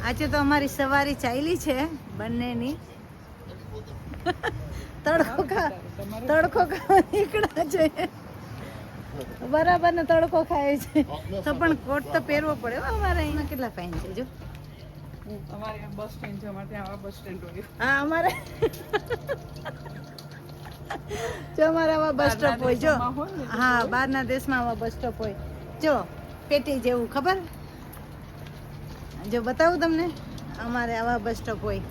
આજે તો અમારી સવારી ચાલી છે બંનેની. તડકો ખાવા નીકળ્યા છે. બરાબર ને તડકો ખાય છે તો પણ કોટ તો પહેરવો પડે. અમારે અહીંયા કેટલા ફાઇન છે જો. અમારે બસ સ્ટેન્ડ છે, અમારે ત્યાં આવા બસ સ્ટેન્ડ હોય. હા અમારે જો અમારે આવા બસ સ્ટોપ હોય જો. હા બહારના દેશમાં આવા બસ સ્ટોપ હોય જો, પેટી જેવું ખબર જો બતાવું તમને. અમારે આવા બસ સ્ટોપ હોય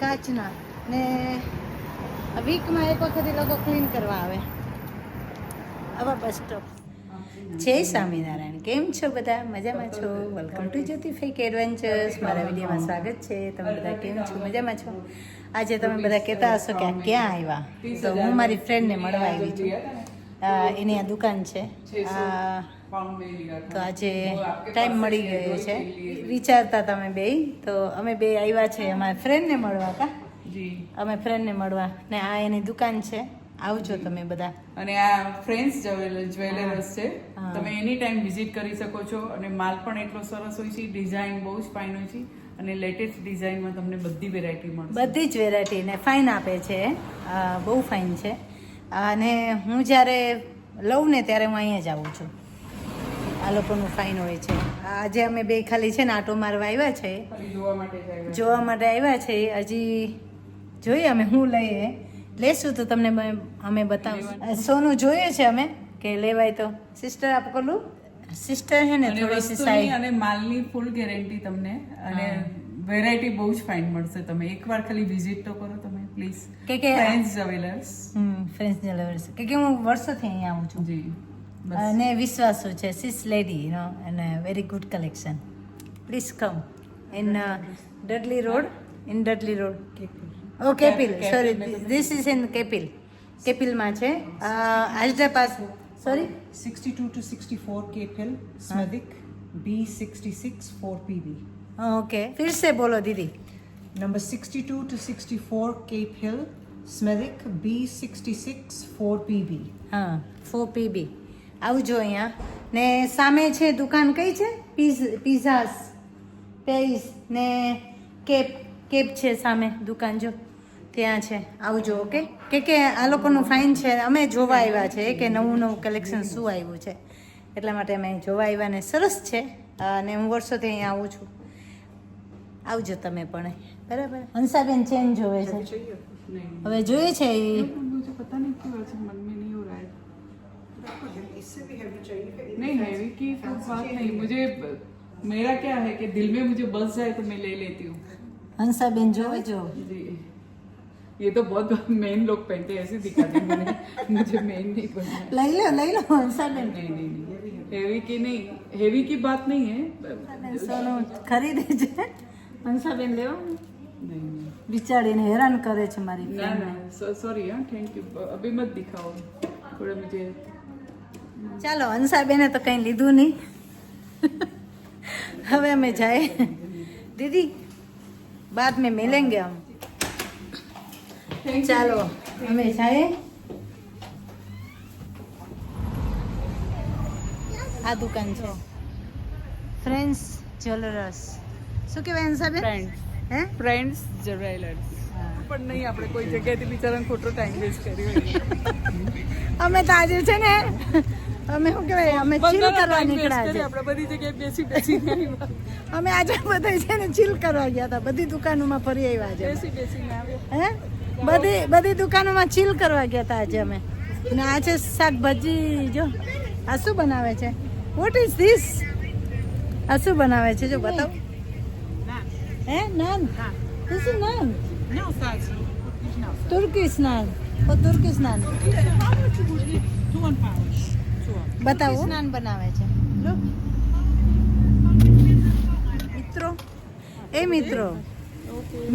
કાચના ને વીકમાં એક વખત એ લોકો ક્લીન કરવા આવે. આવા બસ સ્ટોપ. જય સ્વામિનારાયણ. કેમ છો બધા? મજામાં છો? Welcome to Jyoti fake adventures. મારા વિડીયોમાં સ્વાગત છે. તમે બધા કેમ છો? મજામાં છો? આજે તમે બધા કહેતા હશો કે આ ક્યાં આવ્યા, તો હું મારી ફ્રેન્ડને મળવા આવી છું. એની આ દુકાન છે. તો આજે ટાઈમ મળી ગયો છે. વિચારતા તમે બે તો અમે બે આવ્યા છે અમારા ફ્રેન્ડને મળવા. કા અમે ફ્રેન્ડને મળવા ને આ એની દુકાન છે. આવજો તમે બધા. અને આ ફ્રેન્ડ્સ જ્વેલર્સ છે. તમે એની ટાઈમ વિઝિટ કરી શકો છો. અને માલ પણ એટલો સરસ હોય છે, ડિઝાઇન બહુ જ ફાઇન હોય છે અને લેટેસ્ટ ડિઝાઇનમાં તમને બધી વેરાયટી મળશે. બધી જ વેરાયટી ને ફાઇન આપે છે. બહુ ફાઇન છે. અને હું જ્યારે લઉં ને ત્યારે હું અહીંયા જ આવું છું. આ લોકોનું ફાઇન હોય છે. આજે અમે બે ખાલી છે ને આટો મારવા આવ્યા છે, જોવા માટે આવ્યા છે. હજી જોઈએ અમે શું લઈએ. લેશું તો તમને અમે બતાવીશું. સોનું જોઈએ છે અમે કે લેવાય તો. સિસ્ટર આપ કોલું સિસ્ટર હે ને થોડી સાઈ અને માલની ફૂલ ગેરંટી તમને અને વેરાયટી બહુ જ ફાઇન મળશે. તમે એકવાર ખાલી વિઝિટ તો કરો તમે પ્લીઝ. કે ફ્રેન્ડ્સ જ્વેલર્સ. ફ્રેન્ડ્સ જ્વેલર્સ કે હું વર્ષોથી અહીંયા આવું છું. જી. અને વિશ્વાસુ છે. સિસ લેડી નો અને very good collection. Please come in Dudley Road. In Dudley Road. Oh Capel, sorry this is in Capel. કેપિલમાં છે. આજડા પાસ sorry 62 to 64 Capel, Smethwick, B66 4PB. Okay फिर से बोलो दीदी. Number 62 to 64 Cape Hill, Smethwick, B66 4PB. હા 4PB. આવજો અહીંયા. ને સામે છે દુકાન કઈ છે? પિઝાસ પેઇસ ને કેપ છે સામે દુકાન જો ત્યાં છે. આવજો. ઓકે કે આ લોકોનું ફાઇન છે. અમે જોવા આવ્યા છે કે નવું કલેક્શન શું આવ્યું છે એટલા માટે અમે જોવા આવ્યા ને સરસ છે. અને હું વર્ષોથી અહીંયા આવું છું. આવજો તમે પણ. બરાબર. હંસાબેન ચેન જોવે છે હવે જોઈએ છે. मुझे पता नहीं क्यों ऐसे मन में नहीं हो रहा है. नहीं हैवी की बात नहीं. मुझे मेरा क्या है कि दिल में मुझे बस जाए तो मैं ले लेती हूँ. હંસાબેન જોવે જો. जी. ये तो बहुत मेन लोग पहनते हैं, ऐसे दिखाते हैं. मुझे मेन नहीं पहनना. લઈ લો હંસાબેન. नहीं नहीं नहीं हैवी की नहीं. हैवी की बात नहीं है. સોનું ખરીદે છે હંસાબેન લેવા. नहीं બિચારીને હેરાન કરે છે મારી ना ना सॉरी. हाँ थैंक यू. अभी मत दिखाओ थोड़ा मुझे. ચાલો હંસાબેને તો કંઈ લીધું નહીં. હવે અમે જાય દીદી બાદ મેં મિલેંગે હમ. ચાલો અમે જાય. આ દુકાન છે ફ્રેન્ડ્સ જ્વેલર્સ. શું કહેવાય હંસાબેન? હે ફ્રેન્ડ્સ જ્વેલર્સ. પણ નહીં આપણે કોઈ જગ્યાએથી બિચારાને ખોટો ટાઈમ વેસ્ટ કર્યો. અમે તો આજે છે ને અમે શું કહેવાય અમે ચીલ કરવા નીકળ્યા છે. આપણે બધી જગ્યાએ બેસીને અમે આજે બધા છે ને ચીલ કરવા ગયા હતા. બધી દુકાનોમાં ફરી આવ્યા છે. બેસીને આવ્યા. હે બધી દુકાનોમાં ચીલ કરવા ગયા હતા આજે અમે. અને આ છે શાકભાજી. જો આ શું બનાવે છે? What is this? આ શું બનાવે છે જો બતાવો. હે naan? This is naan. Turkish naan. ઓ તુર્કીશ નાન બતાવો. નાન બનાવે છે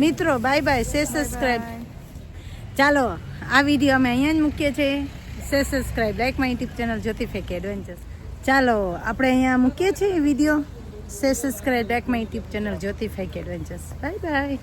મિત્રો બાય બાય. સે સબસ્ક્રાઈબ. ચાલો આ વિડીયો અમે અહીંયા જ મૂકીએ છીએ. સે subscribe, like my YouTube channel Jyoti fake adventures. ચાલો આપણે અહીંયા મૂકીએ છીએ વિડીયો. સે subscribe, like my YouTube channel Jyoti fake adventures. Bye bye.